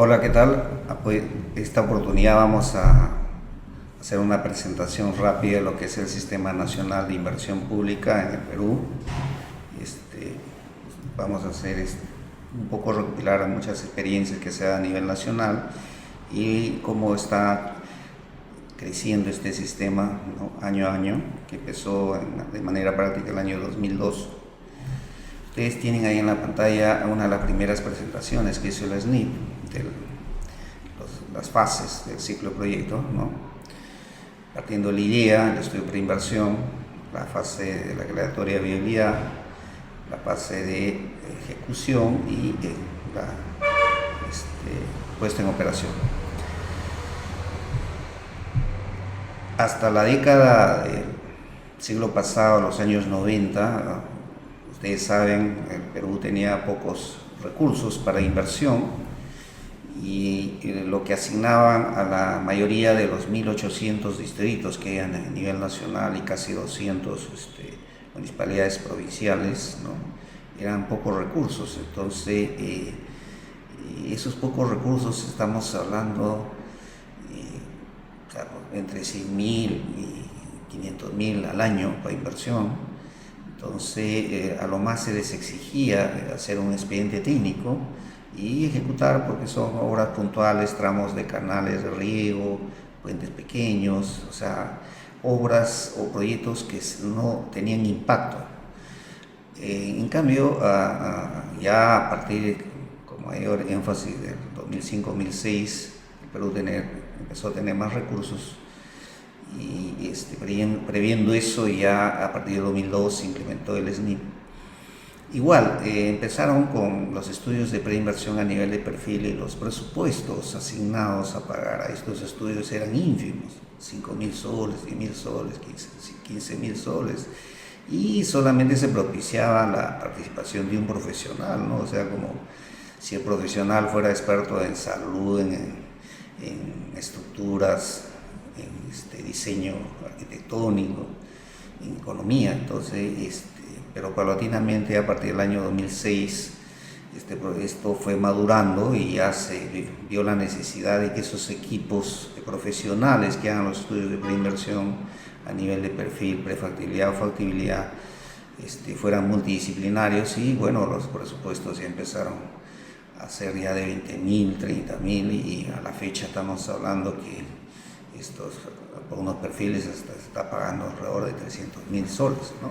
Hola, ¿qué tal? Pues esta oportunidad vamos a hacer una presentación rápida de lo que es el Sistema Nacional de Inversión Pública en el Perú. Este, Vamos a hacer un poco recopilar muchas experiencias que se dan a nivel nacional y cómo está creciendo este sistema, ¿no? Año a año, que empezó de manera práctica el año 2002. Ustedes tienen ahí en la pantalla una de las primeras presentaciones que hizo el SNIP de las fases del ciclo de proyecto, ¿no? Partiendo de la idea, el estudio de preinversión, la fase de la declaratoria de viabilidad, la fase de ejecución y la puesta en operación. Hasta la década del siglo pasado, los años 90, ustedes saben, el Perú tenía pocos recursos para inversión y lo que asignaban a la mayoría de los 1.800 distritos que hay a nivel nacional y casi 200 municipalidades provinciales, ¿no? Eran pocos recursos. Entonces, esos pocos recursos, estamos hablando entre 100.000 y 500.000 al año para inversión. Entonces, a lo más se les exigía hacer un expediente técnico y ejecutar, porque son obras puntuales, tramos de canales de riego, puentes pequeños, o sea, obras o proyectos que no tenían impacto. En cambio, ya a partir con mayor énfasis del 2005-2006, el Perú empezó a tener más recursos y previendo eso, ya a partir de 2002 se implementó el SNIP. Igual, empezaron con los estudios de preinversión a nivel de perfil y los presupuestos asignados a pagar a estos estudios eran ínfimos, 5.000 soles, 10.000 soles, 15.000 soles, y solamente se propiciaba la participación de un profesional, ¿no? O sea, como si el profesional fuera experto en salud, en estructuras, en diseño arquitectónico, en economía. Entonces, pero paulatinamente a partir del año 2006 esto fue madurando y ya se vio la necesidad de que esos equipos de profesionales que hagan los estudios de preinversión a nivel de perfil, prefactibilidad o factibilidad fueran multidisciplinarios, y bueno, los presupuestos ya empezaron a ser ya de 20.000, 30.000, y a la fecha estamos hablando que por unos perfiles se está pagando alrededor de 300.000 soles, ¿no?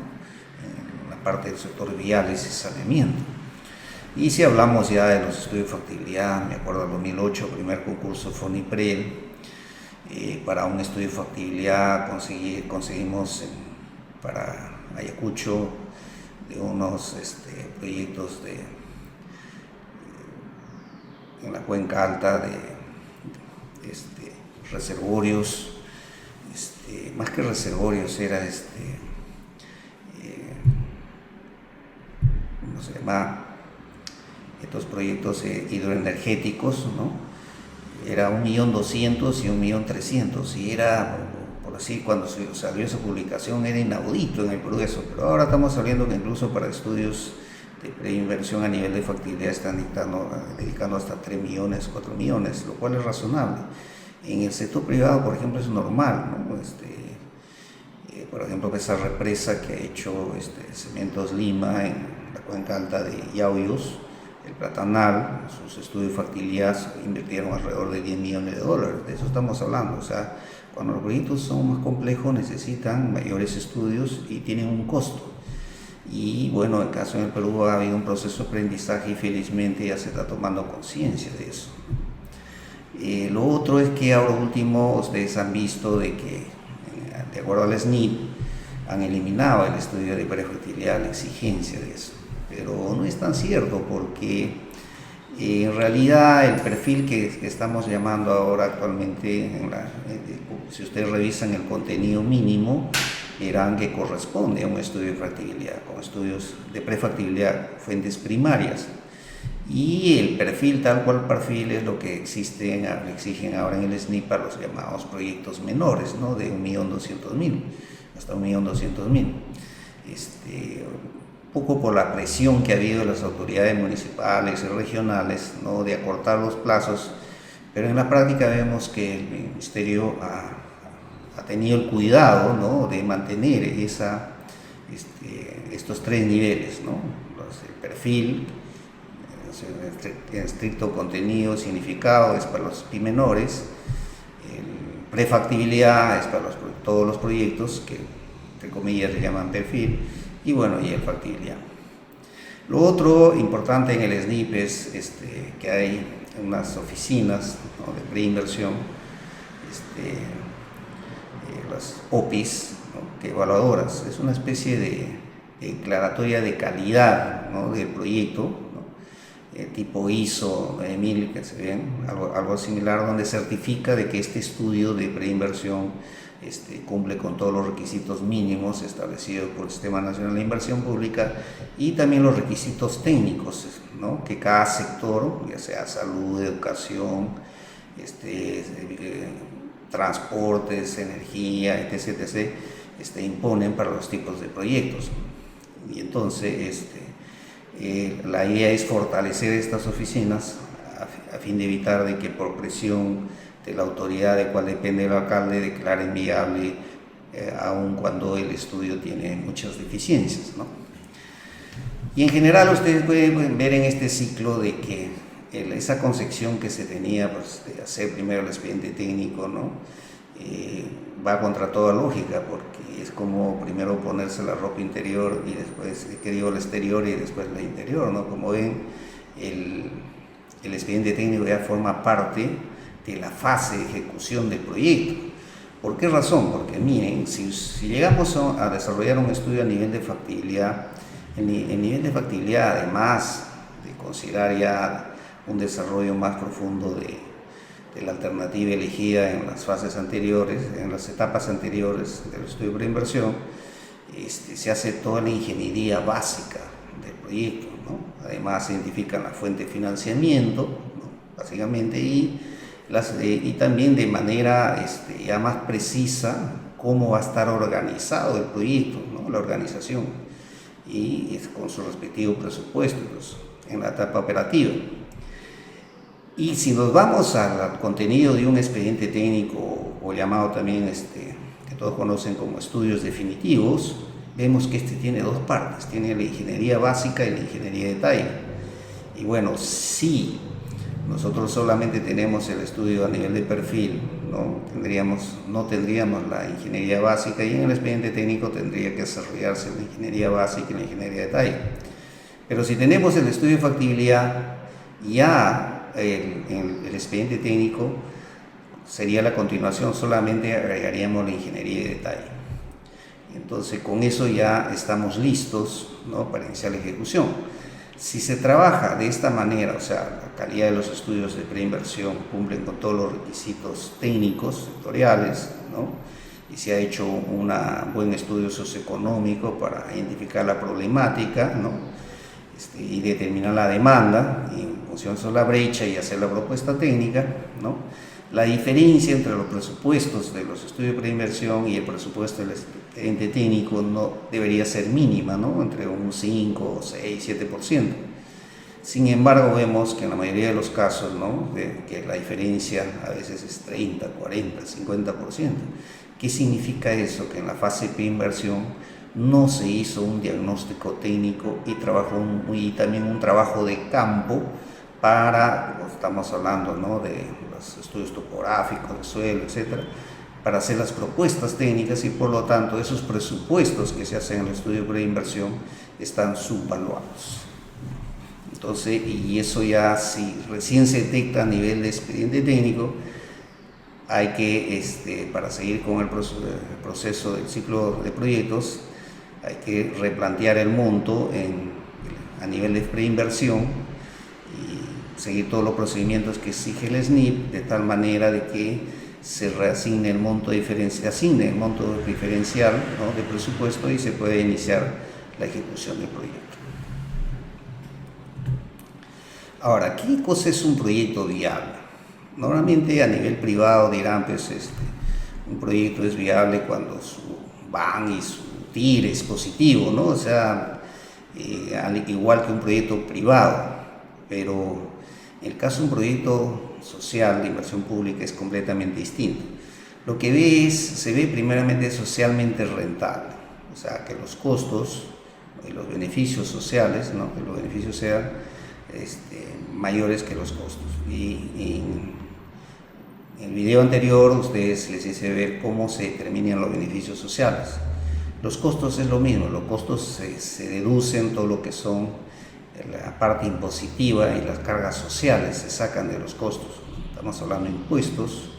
En la parte del sector viales y saneamiento. Y si hablamos ya de los estudios de factibilidad, me acuerdo del 2008, primer concurso FONIPRED, para un estudio de factibilidad conseguimos para Ayacucho de unos proyectos en la cuenca alta de reservorios, más que reservorios era ¿cómo se llama? Estos proyectos hidroenergéticos, ¿no? Era 1.200.000 y 1.300.000, y era, por así, cuando salió esa publicación era inaudito en el Perú eso, pero ahora estamos sabiendo que incluso para estudios de preinversión a nivel de factibilidad están dedicando hasta 3 millones, 4 millones, lo cual es razonable. En el sector privado, por ejemplo, es normal, ¿no? Por ejemplo, esa represa que ha hecho Cementos Lima en la cuenca alta de Yauyos, el Platanal, sus estudios de factibilidad invirtieron alrededor de 10 millones de dólares, de eso estamos hablando. O sea, cuando los proyectos son más complejos necesitan mayores estudios y tienen un costo. Y bueno, en el caso del Perú ha habido un proceso de aprendizaje y felizmente ya se está tomando conciencia de eso. Lo otro es que ahora último ustedes han visto de que, de acuerdo al SNIP, han eliminado el estudio de prefactibilidad, la exigencia de eso. Pero no es tan cierto, porque en realidad el perfil que estamos llamando ahora actualmente, si ustedes revisan el contenido mínimo, verán que corresponde a un estudio de factibilidad, con estudios de prefactibilidad, fuentes primarias. Y el perfil, tal cual perfil, es lo que exigen ahora en el SNIP para los llamados proyectos menores, ¿no? De 1.200.000 hasta 1.200.000. poco por la presión que ha habido de las autoridades municipales y regionales, ¿no?, de acortar los plazos, pero en la práctica vemos que el Ministerio ha tenido el cuidado, ¿no?, de mantener estos tres niveles, ¿no? El perfil, en estricto contenido, significado, es para los menores, el prefactibilidad es para todos los proyectos que, entre comillas, se llaman perfil, y bueno, y el factibilidad. Lo otro importante en el SNIP es que hay unas oficinas, ¿no?, de preinversión, las OPIs, ¿no?, que evaluadoras, es una especie de declaratoria de calidad, ¿no?, del proyecto, ¿no?, tipo ISO 9000, que se ven, algo similar, donde certifica de que este estudio de preinversión cumple con todos los requisitos mínimos establecidos por el Sistema Nacional de Inversión Pública, y también los requisitos técnicos, ¿no?, que cada sector, ya sea salud, educación, transportes, energía, etc., imponen para los tipos de proyectos. Y entonces la idea es fortalecer estas oficinas a fin de evitar de que por presión de la autoridad de cual depende el alcalde declare inviable, aun cuando el estudio tiene muchas deficiencias, ¿no? Y en general ustedes pueden ver en este ciclo de que esa concepción que se tenía, pues, de hacer primero el expediente técnico, ¿no?, va contra toda lógica, porque es como primero ponerse la ropa interior y después, el exterior y después la interior, ¿no? Como ven, el expediente técnico ya forma parte de la fase de ejecución del proyecto. ¿Por qué razón? Porque miren, si llegamos a desarrollar un estudio a nivel de factibilidad, el nivel de factibilidad, además de considerar ya un desarrollo más profundo de la alternativa elegida en las fases anteriores, en las etapas anteriores del estudio de preinversión, se hace toda la ingeniería básica del proyecto, ¿no? Además se identifican la fuente de financiamiento, ¿no?, básicamente, y también de manera ya más precisa cómo va a estar organizado el proyecto, ¿no?, la organización, y con su respectivo presupuesto, pues, en la etapa operativa. Y si nos vamos al contenido de un expediente técnico, o llamado también, que todos conocen como estudios definitivos, vemos que tiene dos partes, tiene la ingeniería básica y la ingeniería de detalle. Y bueno, si nosotros solamente tenemos el estudio a nivel de perfil, no tendríamos la ingeniería básica, y en el expediente técnico tendría que desarrollarse la ingeniería básica y la ingeniería de detalle. Pero si tenemos el estudio de factibilidad, ya el expediente técnico sería la continuación, solamente agregaríamos la ingeniería de detalle. Entonces, con eso ya estamos listos, ¿no?, para iniciar la ejecución. Si se trabaja de esta manera, o sea, la calidad de los estudios de preinversión cumplen con todos los requisitos técnicos, sectoriales, ¿no?, y se ha hecho un buen estudio socioeconómico para identificar la problemática, ¿no?, y determinar la demanda, y en función de la brecha, y hacer la propuesta técnica, ¿no?, la diferencia entre los presupuestos de los estudios de preinversión y el presupuesto del expediente técnico no debería ser mínima, ¿no?, entre un 5, 6, 7%. Sin embargo, vemos que en la mayoría de los casos, ¿no?, que la diferencia a veces es 30, 40, 50%. ¿Qué significa eso? Que en la fase de preinversión no se hizo un diagnóstico técnico y también un trabajo de campo para, estamos hablando, ¿no?, de los estudios topográficos, de suelo, etcétera, para hacer las propuestas técnicas, y por lo tanto esos presupuestos que se hacen en el estudio de preinversión están subvaluados. Entonces, y eso ya, si recién se detecta a nivel de expediente técnico, hay que, para seguir con el proceso del ciclo de proyectos, hay que replantear el monto a nivel de preinversión y seguir todos los procedimientos que exige el SNIP, de tal manera de que se reasigne el monto diferencial, ¿no?, de presupuesto, y se puede iniciar la ejecución del proyecto. Ahora, ¿qué cosa es un proyecto viable? Normalmente a nivel privado dirán, pues, un proyecto es viable cuando su BAN y su TIR es positivo, ¿no? O sea, al igual que un proyecto privado, pero en el caso de un proyecto social de inversión pública es completamente distinto. Lo que se ve primeramente socialmente rentable, o sea, que los costos y los beneficios sociales, ¿no? Que los beneficios sean mayores que los costos. Y en el video anterior ustedes les hice ver cómo se determinan los beneficios sociales. Los costos es lo mismo, los costos se deducen todo lo que son la parte impositiva y las cargas sociales se sacan de los costos. Estamos hablando de impuestos,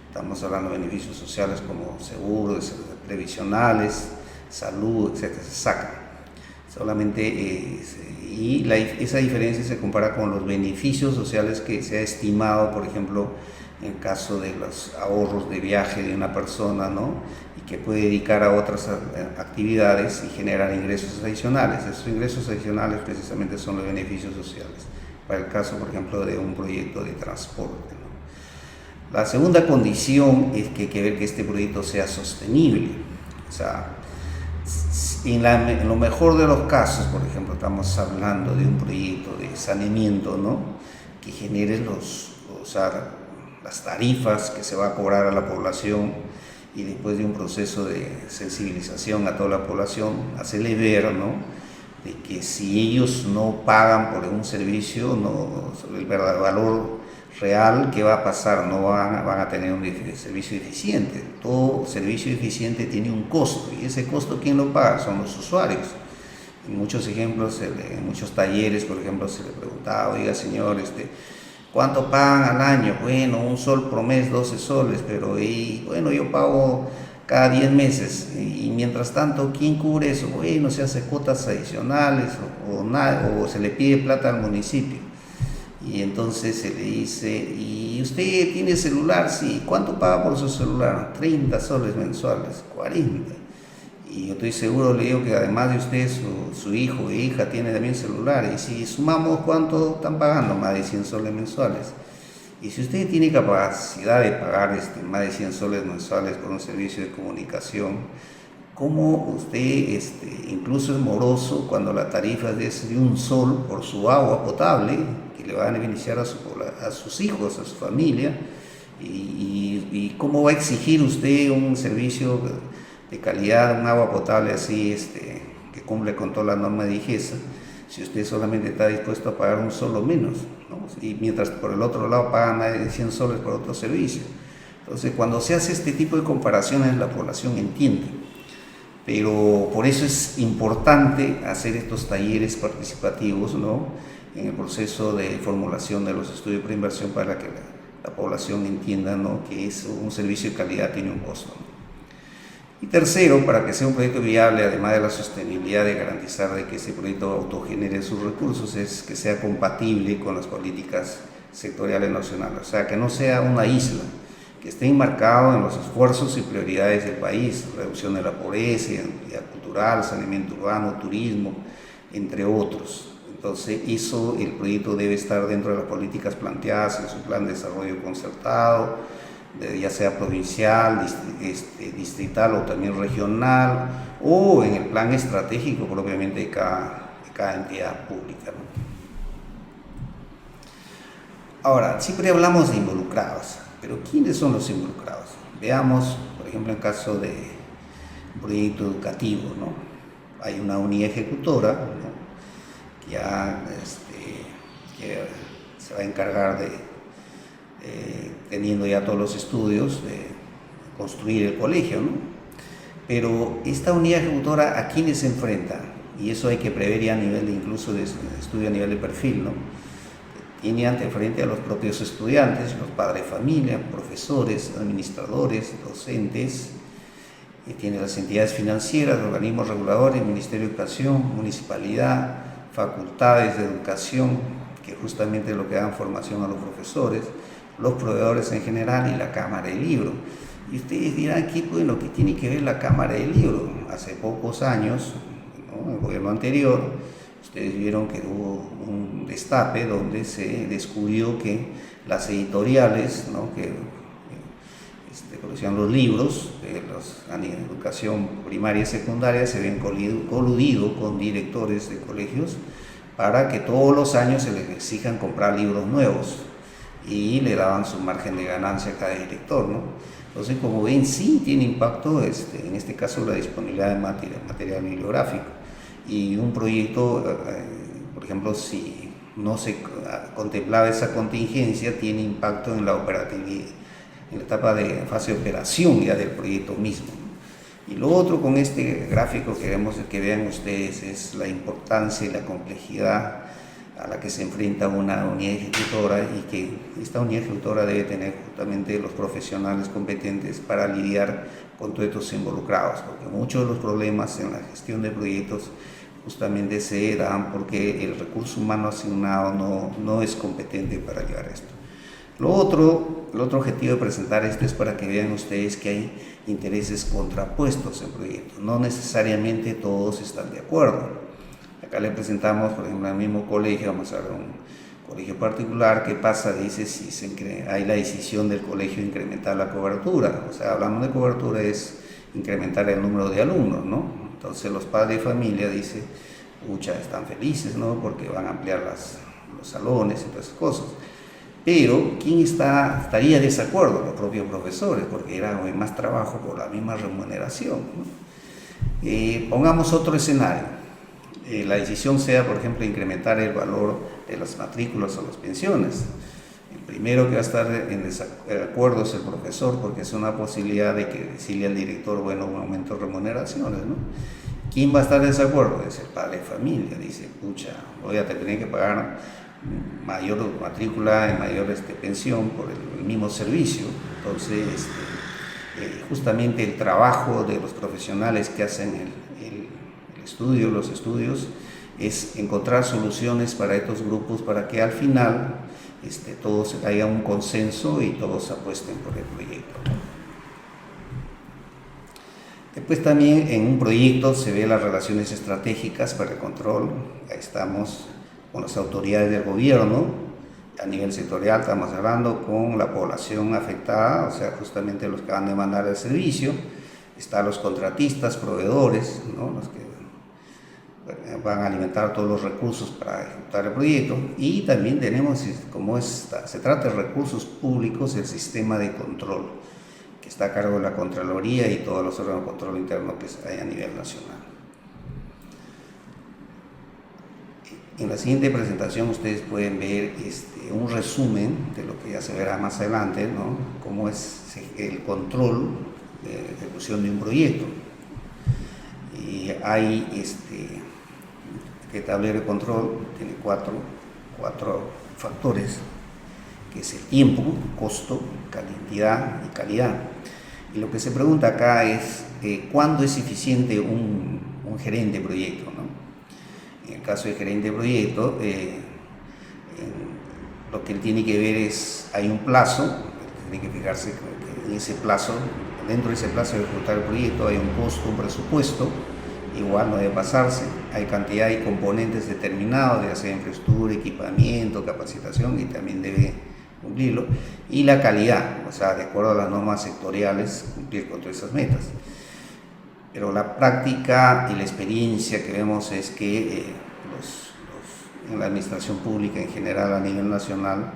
estamos hablando de beneficios sociales como seguros, previsionales, salud, etcétera, se sacan. Solamente esa diferencia se compara con los beneficios sociales que se ha estimado, por ejemplo, en caso de los ahorros de viaje de una persona, ¿no? Y que puede dedicar a otras actividades y generar ingresos adicionales. Esos ingresos adicionales precisamente son los beneficios sociales, para el caso, por ejemplo, de un proyecto de transporte, ¿no? La segunda condición es que hay que ver que este proyecto sea sostenible. O sea, en lo mejor de los casos, por ejemplo, estamos hablando de un proyecto de saneamiento, ¿no? Que genere las tarifas que se va a cobrar a la población, y después de un proceso de sensibilización a toda la población, hacerle ver, ¿no? De que si ellos no pagan por un servicio, no, el verdadero valor real, ¿qué va a pasar? No van a tener un servicio eficiente. Todo servicio eficiente tiene un costo, y ese costo, ¿quién lo paga? Son los usuarios. En muchos ejemplos, en muchos talleres, por ejemplo, se le preguntaba: oiga, señor, ¿cuánto pagan al año? Bueno, un sol por mes, 12 soles, pero bueno, yo pago cada 10 meses, y mientras tanto, ¿quién cubre eso? Bueno, se hace cuotas adicionales o se le pide plata al municipio. Y entonces se le dice: ¿y usted tiene celular? Sí. ¿Cuánto paga por su celular? 30 soles mensuales, 40. Y yo estoy seguro, le digo, que además de usted, su hijo e hija tiene también celular. Y si sumamos, ¿cuánto están pagando? Más de 100 soles mensuales. Y si usted tiene capacidad de pagar más de 100 soles mensuales por un servicio de comunicación, ¿cómo usted incluso es moroso cuando la tarifa es de un sol por su agua potable, que le va a beneficiar a sus hijos, a su familia? Y cómo va a exigir usted un servicio de calidad, un agua potable así, que cumple con toda la norma de IGESA, si usted solamente está dispuesto a pagar un sol o menos, ¿no? Y mientras por el otro lado pagan más de 100 soles por otro servicio? Entonces, cuando se hace este tipo de comparaciones, la población entiende. Pero por eso es importante hacer estos talleres participativos, ¿no? En el proceso de formulación de los estudios de preinversión, para que la población entienda, ¿no? Que un servicio de calidad tiene un costo, ¿no? Y tercero, para que sea un proyecto viable, además de la sostenibilidad de garantizar de que ese proyecto autogenere sus recursos, es que sea compatible con las políticas sectoriales nacionales. O sea, que no sea una isla, que esté enmarcado en los esfuerzos y prioridades del país: reducción de la pobreza, identidad cultural, saneamiento urbano, turismo, entre otros. Entonces, el proyecto debe estar dentro de las políticas planteadas en su plan de desarrollo concertado, ya sea provincial, distrital o también regional, o en el plan estratégico propiamente de cada entidad pública, ¿no? Ahora, siempre hablamos de involucrados, pero ¿quiénes son los involucrados? Veamos, por ejemplo, el caso de un proyecto educativo, ¿no? Hay una unidad ejecutora, ¿no? Que ya que se va a encargar teniendo ya todos los estudios, de construir el colegio, ¿no? Pero esta unidad ejecutora, ¿a quiénes se enfrenta? Y eso hay que prever ya a nivel incluso de estudio a nivel de perfil, ¿no? Tiene ante frente a los propios estudiantes, los padres de familia, profesores, administradores, docentes, y tiene las entidades financieras, organismos reguladores, Ministerio de Educación, municipalidad, facultades de educación, que justamente es lo que dan formación a los profesores, los proveedores en general, y la Cámara del Libro. Y ustedes dirán: ¿qué tiene que ver la Cámara del Libro? Hace pocos años, ¿no? En el gobierno anterior, ustedes vieron que hubo un destape donde se descubrió que las editoriales, ¿no? que coleccionan los libros, a nivel de educación primaria y secundaria se ven coludido con directores de colegios para que todos los años se les exijan comprar libros nuevos y le daban su margen de ganancia a cada director, ¿no? Entonces, como ven, sí tiene impacto, en este caso, la disponibilidad de material bibliográfico. Y un proyecto, por ejemplo, si no se contemplaba esa contingencia, tiene impacto en la operatividad, en la etapa de fase de operación ya del proyecto mismo. Y lo otro con este gráfico que queremos que vean ustedes es la importancia y la complejidad a la que se enfrenta una unidad ejecutora, y que esta unidad ejecutora debe tener justamente los profesionales competentes para lidiar con todos estos involucrados, porque muchos de los problemas en la gestión de proyectos justamente se dan porque el recurso humano asignado no es competente para llevar esto. El otro objetivo de presentar esto es para que vean ustedes que hay intereses contrapuestos en proyectos, no necesariamente todos están de acuerdo. Acá le presentamos, por ejemplo, al mismo colegio, vamos a ver un colegio particular. ¿Qué pasa? Dice si hay la decisión del colegio de incrementar la cobertura. O sea, hablamos de cobertura, es incrementar el número de alumnos, ¿no? Entonces los padres de familia dicen, pucha, están felices, ¿no? Porque van a ampliar los salones y todas esas cosas. Pero, ¿quién estaría de desacuerdo? Los propios profesores, porque era más trabajo por la misma remuneración, ¿no? Pongamos otro escenario. La decisión sea, por ejemplo, incrementar el valor de las matrículas o las pensiones. El primero que va a estar en desacuerdo es el profesor, porque es una posibilidad de que decirle al director, bueno, un aumento de remuneraciones, ¿no? ¿Quién va a estar de desacuerdo? Es el padre de familia. Dice, pucha, voy a tener que pagar mayor matrícula y mayor pensión por el mismo servicio. Entonces, justamente el trabajo de los profesionales que hacen los estudios, es encontrar soluciones para estos grupos para que al final todos haya un consenso y todos apuesten por el proyecto. Después también en un proyecto se ve las relaciones estratégicas para el control. Ahí estamos con las autoridades del gobierno, a nivel sectorial estamos hablando con la población afectada, o sea, justamente los que van a demandar el servicio. Están los contratistas, proveedores, ¿no? Los que van a alimentar todos los recursos para ejecutar el proyecto. Y también tenemos, como se trata de recursos públicos, el sistema de control, que está a cargo de la Contraloría y todos los órganos de control interno que hay a nivel nacional. En la siguiente presentación ustedes pueden ver un resumen de lo que ya se verá más adelante, ¿no? Cómo es el control de ejecución de un proyecto. Y hay que tablero de control tiene cuatro factores, que es el tiempo, costo, cantidad y calidad. Y lo que se pregunta acá es ¿cuándo es eficiente un gerente de proyecto, ¿no? En el caso del gerente de proyecto, lo que él tiene que ver es, hay un plazo, tiene que fijarse que en ese plazo, dentro de ese plazo de ejecutar el proyecto, hay un costo, un presupuesto, igual no debe pasarse, hay cantidad y componentes determinados, ya sea infraestructura, equipamiento, capacitación, y también debe cumplirlo, y la calidad, o sea, de acuerdo a las normas sectoriales, cumplir con todas esas metas. Pero la práctica y la experiencia que vemos es que en la administración pública en general a nivel nacional,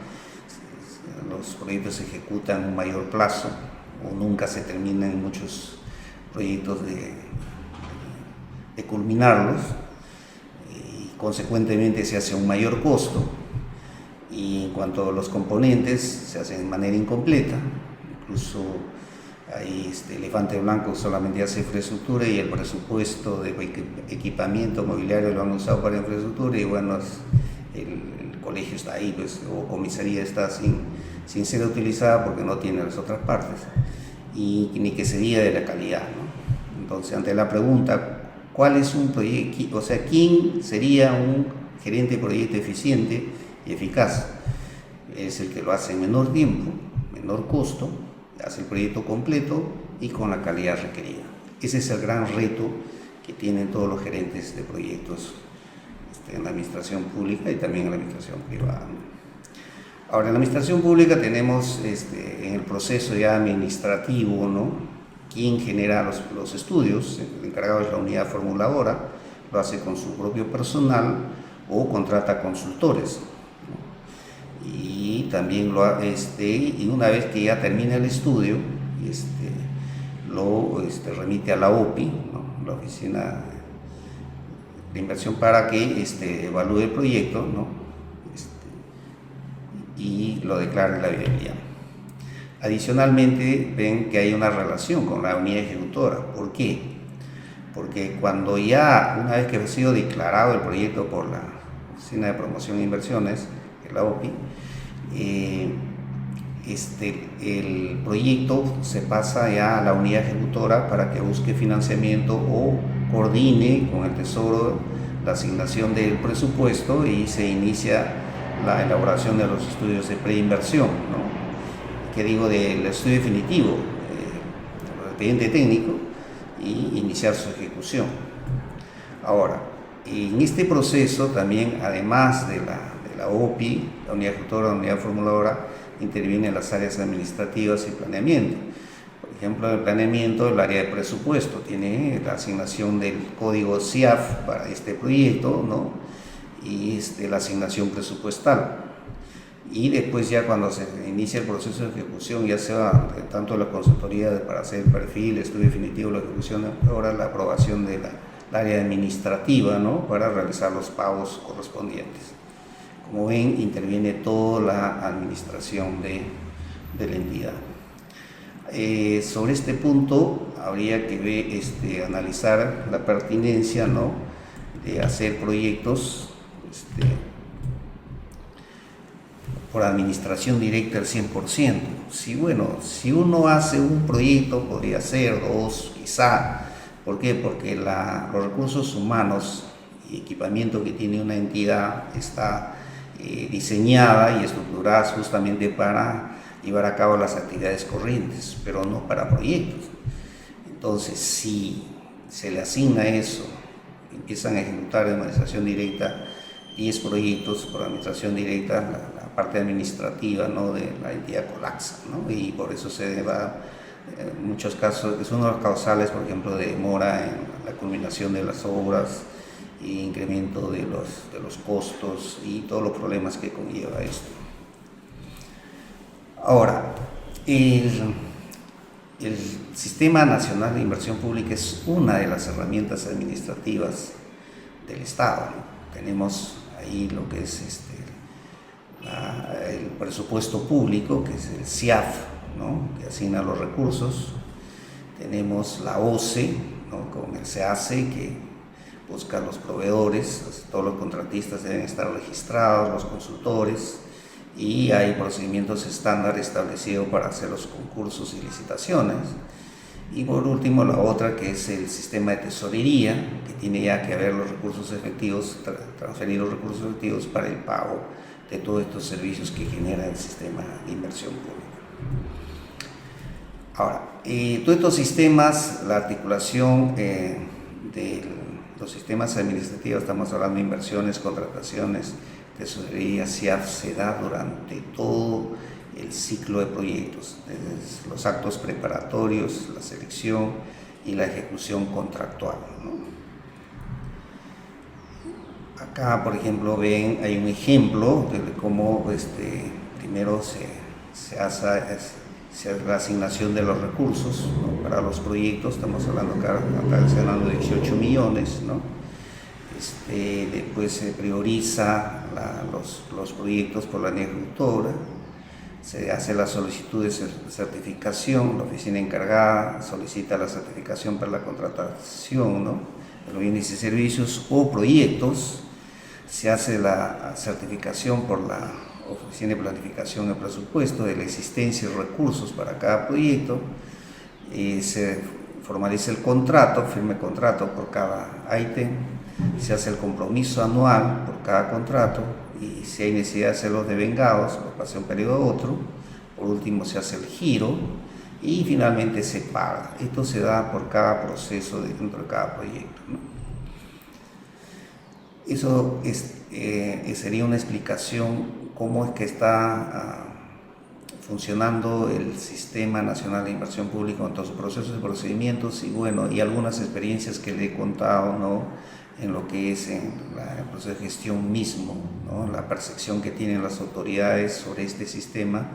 los proyectos se ejecutan en un mayor plazo, o nunca se terminan muchos proyectos de culminarlos, y consecuentemente se hace un mayor costo, y en cuanto a los componentes se hacen de manera incompleta. Incluso hay elefante blanco solamente hace infraestructura, y el presupuesto de equipamiento mobiliario lo han usado para infraestructura, y bueno, el colegio está ahí, pues, o comisaría está sin ser utilizada porque no tiene las otras partes, y ni que se diga de la calidad, ¿no? Entonces, ante la pregunta, ¿cuál es un proyecto? O sea, ¿quién sería un gerente de proyecto eficiente y eficaz? Es el que lo hace en menor tiempo, menor costo, hace el proyecto completo y con la calidad requerida. Ese es el gran reto que tienen todos los gerentes de proyectos en la administración pública y también en la administración privada. Ahora, en la administración pública tenemos en en el proceso ya administrativo, ¿no? Quien genera los estudios, el encargado es la unidad formuladora, lo hace con su propio personal o contrata consultores, ¿no? Y también y una vez que ya termina el estudio, lo remite a la OPI, ¿no? La oficina de inversión, para que evalúe el proyecto, ¿no? Y lo declare la viabilidad. Adicionalmente, ven que hay una relación con la unidad ejecutora. ¿Por qué? Porque cuando una vez que ha sido declarado el proyecto por la Oficina de Promoción e Inversiones, la OPI, el proyecto se pasa ya a la unidad ejecutora para que busque financiamiento o coordine con el Tesoro la asignación del presupuesto, y se inicia la elaboración de los estudios de preinversión, ¿no? Que digo, del estudio definitivo, el expediente técnico, y iniciar su ejecución. Ahora, en este proceso también, además de la OPI, la unidad ejecutora, la unidad formuladora, intervienen las áreas administrativas y planeamiento. Por ejemplo, en el planeamiento, el área de presupuesto tiene la asignación del código CIAF para este proyecto, ¿no? Y la asignación presupuestal. Y después, ya cuando se inicia el proceso de ejecución, ya sea tanto la consultoría para hacer el perfil, estudio definitivo, la ejecución, ahora la aprobación de la área administrativa, ¿no? Para realizar los pagos correspondientes. Como ven, interviene toda la administración de la entidad. Sobre este punto habría que analizar la pertinencia, ¿no? De hacer proyectos por administración directa al 100%. Si uno hace un proyecto, podría ser dos, quizá. ¿Por qué? Porque los recursos humanos y equipamiento que tiene una entidad está diseñada y estructurada justamente para llevar a cabo las actividades corrientes, pero no para proyectos. Entonces, si se le asigna eso, empiezan a ejecutar de administración directa 10 proyectos por administración directa, la parte administrativa, ¿no? De la entidad colapsa, ¿no? Y por eso se va, en muchos casos, es uno de los causales, por ejemplo, de demora en la culminación de las obras, y incremento de los costos y todos los problemas que conlleva esto. Ahora, el Sistema Nacional de Inversión Pública es una de las herramientas administrativas del Estado, ¿no? Tenemos ahí lo que es el presupuesto público, que es el CIAF, ¿no? Que asigna los recursos. Tenemos la OCE, ¿no? Con el SEACE, que busca los proveedores, todos los contratistas deben estar registrados, los consultores, y hay procedimientos estándar establecidos para hacer los concursos y licitaciones. Y por último, la otra, que es el sistema de tesorería, que tiene ya que haber los recursos efectivos, transferir los recursos efectivos para el pago de todos estos servicios que genera el sistema de inversión pública. Ahora, todos estos sistemas, la articulación de los sistemas administrativos, estamos hablando de inversiones, contrataciones, tesorería, CIAF, se da durante todo el ciclo de proyectos, desde los actos preparatorios, la selección y la ejecución contractual, ¿no? Acá, por ejemplo, ven, hay un ejemplo de cómo primero se hace la asignación de los recursos, ¿no? Para los proyectos. Estamos hablando acá de 18 millones, ¿no? Después se prioriza los proyectos por la unidad ejecutora, se hace la solicitud de certificación, la oficina encargada solicita la certificación para la contratación, ¿no? De los bienes y servicios o proyectos, se hace la certificación por la Oficina de Planificación y Presupuesto de la existencia de recursos para cada proyecto, se formaliza el contrato, firme contrato por cada ítem, se hace el compromiso anual por cada contrato, y si hay necesidad de hacerlos devengados, lo pasa de un periodo a otro. Por último, se hace el giro y finalmente se paga. Esto se da por cada proceso dentro de cada proyecto, ¿no? Eso sería una explicación cómo es que está funcionando el Sistema Nacional de Inversión Pública con todos sus procesos y procedimientos, y bueno, y algunas experiencias que le he contado, ¿no?, en lo que es el proceso de gestión mismo, ¿no?, la percepción que tienen las autoridades sobre este sistema,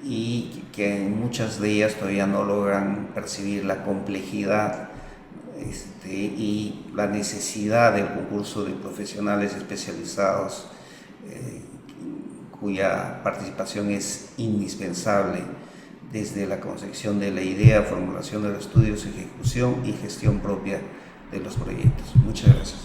y que muchas de ellas todavía no logran percibir la complejidad y la necesidad del concurso de profesionales especializados, cuya participación es indispensable desde la concepción de la idea, formulación de los estudios, ejecución y gestión propia de los proyectos. Muchas gracias.